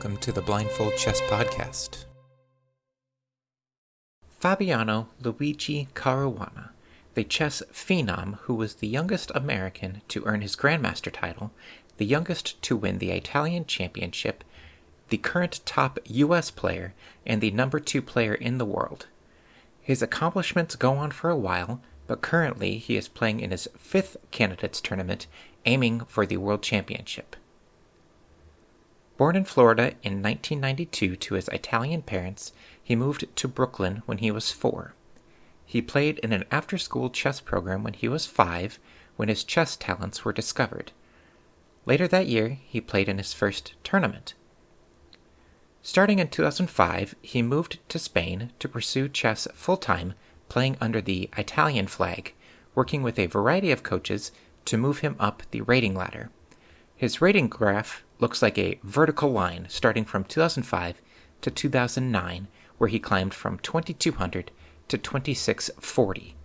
welcome to the Blindfold Chess Podcast. Fabiano Luigi Caruana, the chess phenom who was the youngest American to earn his Grandmaster title, the youngest to win the Italian Championship, the current top U.S. player, and the number 2 player in the world. His accomplishments go on for a while, but currently he is playing in his 5th candidates tournament, aiming for the World Championship. Born in Florida in 1992 to his Italian parents, he moved to Brooklyn when he was 4. He played in an after-school chess program when he was 5, when his chess talents were discovered. Later that year, he played in his first tournament. Starting in 2005, he moved to Spain to pursue chess full-time, playing under the Italian flag, working with a variety of coaches to move him up the rating ladder. His rating graph looks like a vertical line starting from 2005 to 2009, where he climbed from 2200 to 2640.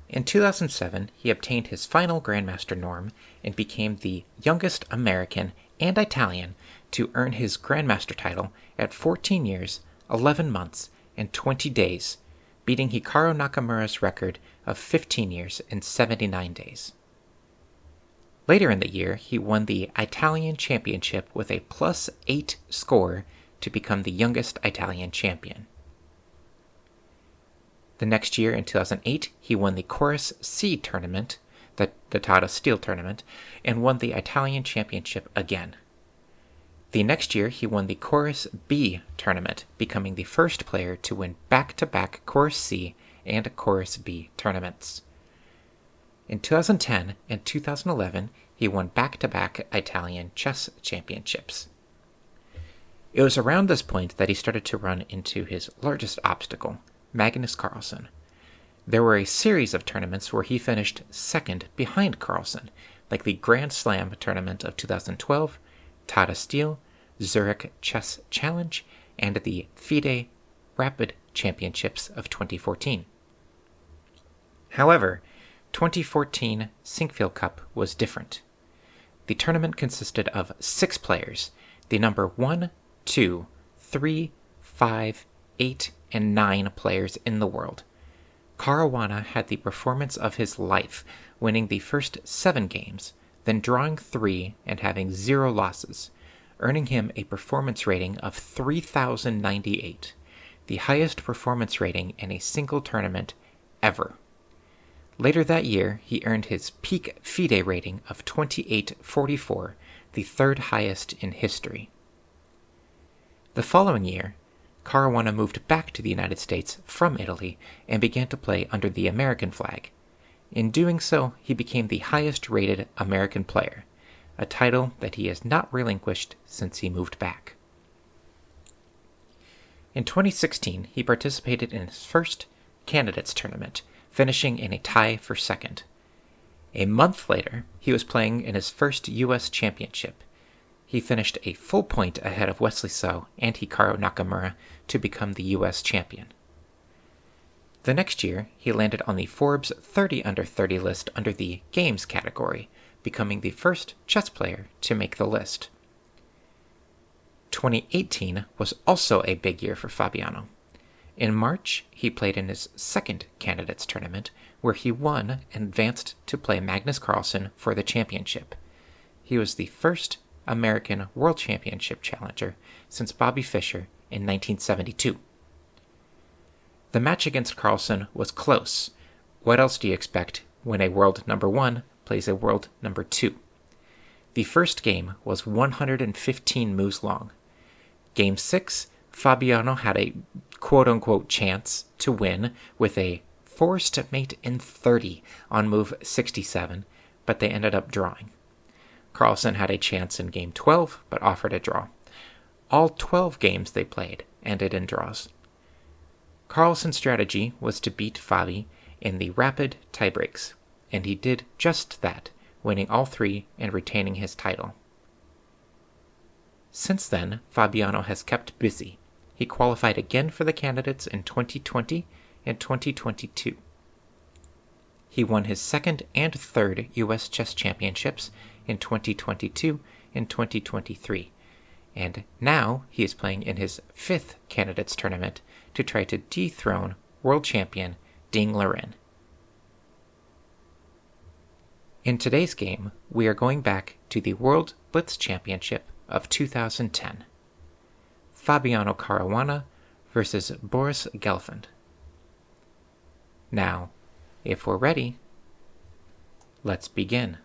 In 2007, he obtained his final Grandmaster norm and became the youngest American and Italian to earn his Grandmaster title at 14 years, 11 months, and 20 days, beating Hikaru Nakamura's record of 15 years and 79 days. Later in the year, he won the Italian Championship with a +8 score to become the youngest Italian champion. The next year, in 2008, he won the Chorus C tournament, the Tata Steel tournament, and won the Italian Championship again. The next year, he won the Chorus B tournament, becoming the first player to win back-to-back Chorus C and Chorus B tournaments. In 2010 and 2011, he won back-to-back Italian chess championships. It was around this point that he started to run into his largest obstacle, Magnus Carlsen. There were a series of tournaments where he finished second behind Carlsen, like the Grand Slam tournament of 2012, Tata Steel, Zurich Chess Challenge, and the FIDE Rapid Championships of 2014. However, 2014 Sinquefield Cup was different. The tournament consisted of 6 players, the number 1, 2, 3, 5, 8, and 9 players in the world. Caruana had the performance of his life, winning the first 7 games, then drawing 3 and having 0 losses, earning him a performance rating of 3,098, the highest performance rating in a single tournament ever. Later that year, he earned his peak FIDE rating of 2844, the 3rd highest in history. The following year, Caruana moved back to the United States from Italy and began to play under the American flag. In doing so, he became the highest-rated American player, a title that he has not relinquished since he moved back. In 2016, he participated in his first candidates tournament, finishing in a tie for second. A month later, he was playing in his first U.S. championship. He finished a full point ahead of Wesley So and Hikaru Nakamura to become the U.S. champion. The next year, he landed on the Forbes 30 Under 30 list under the Games category, becoming the first chess player to make the list. 2018 was also a big year for Fabiano. In March, he played in his second candidates tournament, where he won and advanced to play Magnus Carlsen for the championship. He was the first American World Championship challenger since Bobby Fischer in 1972. The match against Carlsen was close. What else do you expect when a world number 1 plays a world number 2? The first game was 115 moves long. Game 6, Fabiano had a quote-unquote chance to win with a forced mate in 30 on move 67, but they ended up drawing. Carlsen had a chance in game 12, but offered a draw. All 12 games they played ended in draws. Carlsen's strategy was to beat Fabi in the rapid tiebreaks, and he did just that, winning all 3 and retaining his title. Since then, Fabiano has kept busy. He qualified again for the candidates in 2020 and 2022. He won his second and third U.S. Chess Championships in 2022 in 2023, and now he is playing in his 5th candidates tournament to try to dethrone world champion Ding Liren. In today's game, we are going back to the World Blitz Championship of 2010. Fabiano Caruana versus Boris Gelfand. Now, if we're ready, let's begin.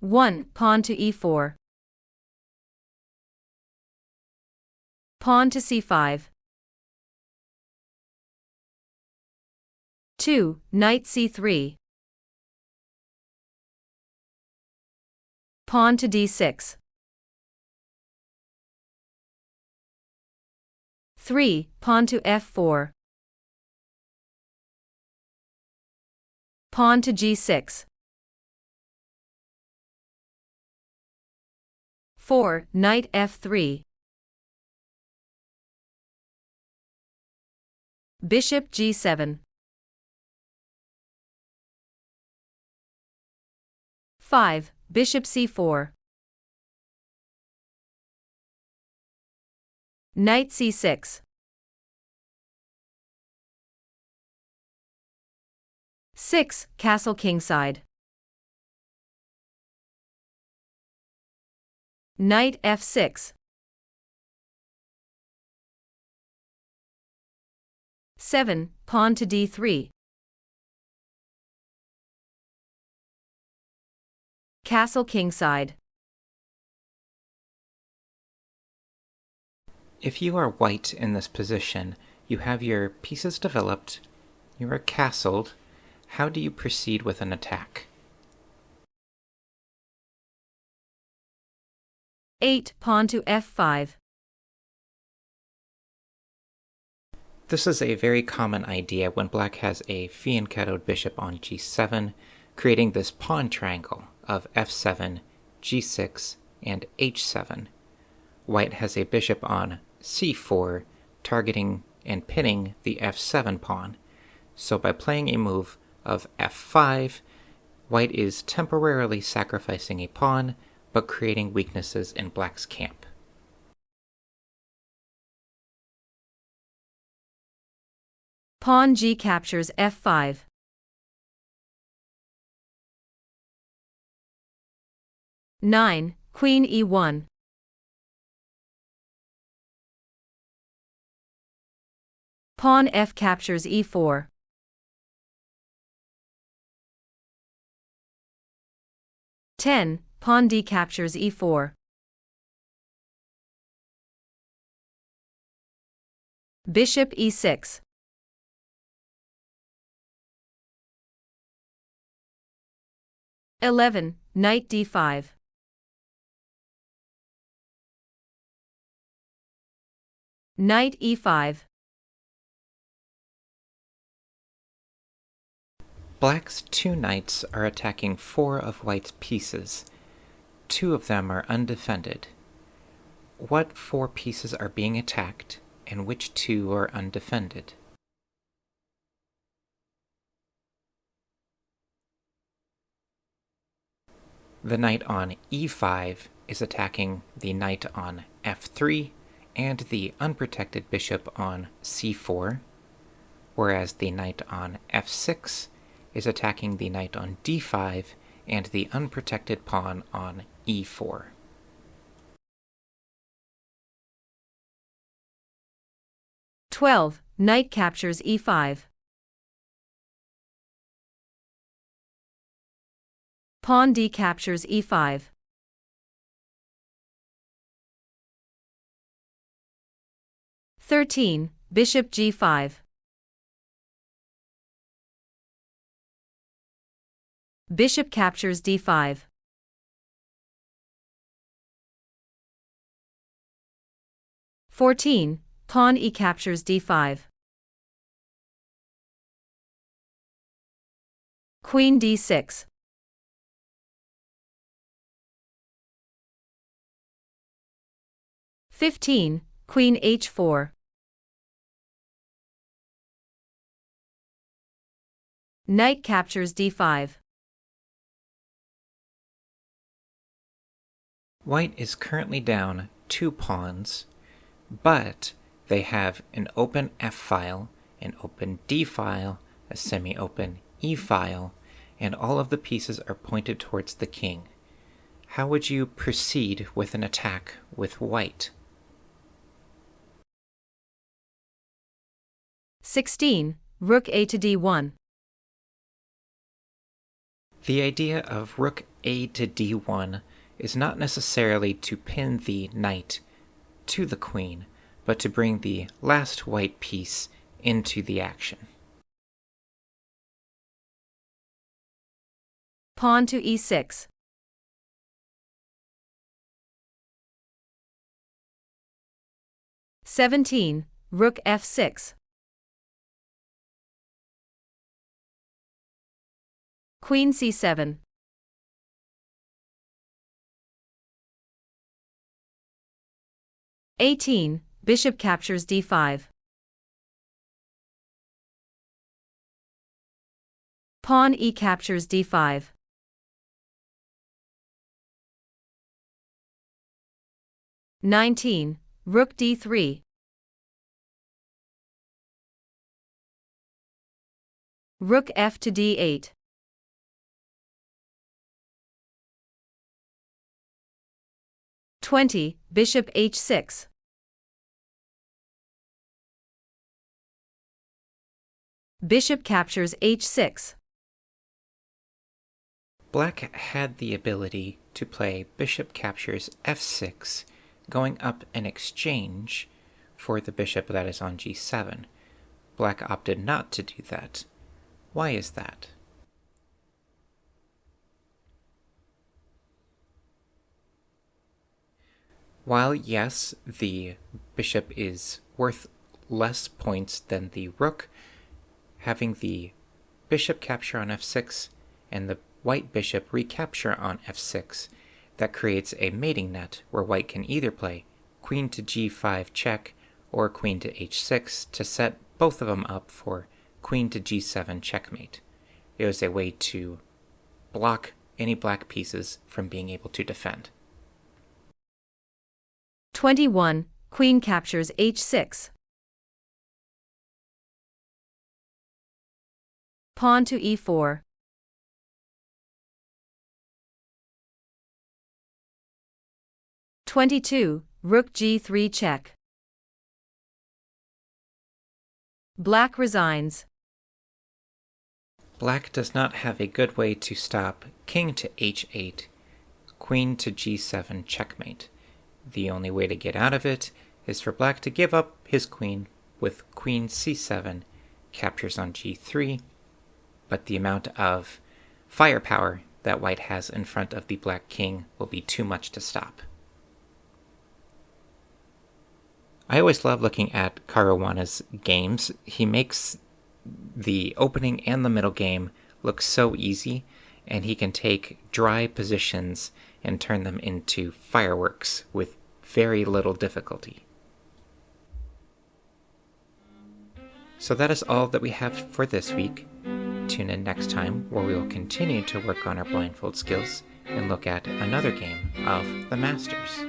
1. Pawn to e4. Pawn to c5. 2. Knight c3. Pawn to d6. 3. Pawn to f4. Pawn to g6. 4. Knight f3. Bishop g7. 5. Bishop c4. Knight c6. 6. Castle kingside. Knight f6. 7. Pawn to d3. Castle kingside. If you are white in this position, you have your pieces developed, you are castled. How do you proceed with an attack? 8. Pawn to f5. This is a very common idea when black has a fianchettoed bishop on g7, creating this pawn triangle of f7, g6, and h7. White has a bishop on c4, targeting and pinning the f7 pawn. So by playing a move of f5, white is temporarily sacrificing a pawn, but creating weaknesses in black's camp. Pawn g captures f5. Nine. Queen e1. Pawn f captures e4. 10. Pawn d captures e4. Bishop e6. 11. Knight d5. Knight e5. Black's 2 knights are attacking 4 of white's pieces. 2 of them are undefended. What 4 pieces are being attacked, and which 2 are undefended? The knight on e5 is attacking the knight on f3 and the unprotected bishop on c4, whereas the knight on f6 is attacking the knight on d5 and the unprotected pawn on e4. Knight captures e5. Pawn d captures e5. 13. Bishop g5. Bishop captures d5. 14. Pawn e captures d5. Queen d6. 15. Queen h4. Knight captures d5. White is currently down 2 pawns, but they have an open F file, an open D file, a semi-open E file, and all of the pieces are pointed towards the king. How would you proceed with an attack with white? 16. Rook A to D1. The idea of rook A to D1 is not necessarily to pin the knight to the queen, but to bring the last white piece into the action. Pawn to E6. 17. Rook F6. Queen C7. 18. Bishop captures D5. Pawn E captures D5. 19. Rook D3. Rook F to D8. 20. Bishop H6. Bishop captures H6. Black had the ability to play bishop captures F6, going up an exchange for the bishop that is on G7. Black opted not to do that. Why is that? While yes, the bishop is worth less points than the rook, having the bishop capture on F6 and the white bishop recapture on F6, that creates a mating net where white can either play queen to G5 check or queen to H6 to set both of them up for queen to G7 checkmate. It was a way to block any black pieces from being able to defend. 21. Queen captures H6. Pawn to E4. 22. Rook G3 check. Black resigns. Black does not have a good way to stop king to H8, queen to G7 checkmate. The only way to get out of it is for black to give up his queen with queen C7 captures on G3, but the amount of firepower that white has in front of the black king will be too much to stop. I always love looking at Caruana's games. He makes the opening and the middle game look so easy, and he can take dry positions and turn them into fireworks with very little difficulty. So that is all that we have for this week. Tune in next time where we will continue to work on our blindfold skills and look at another game of the Masters.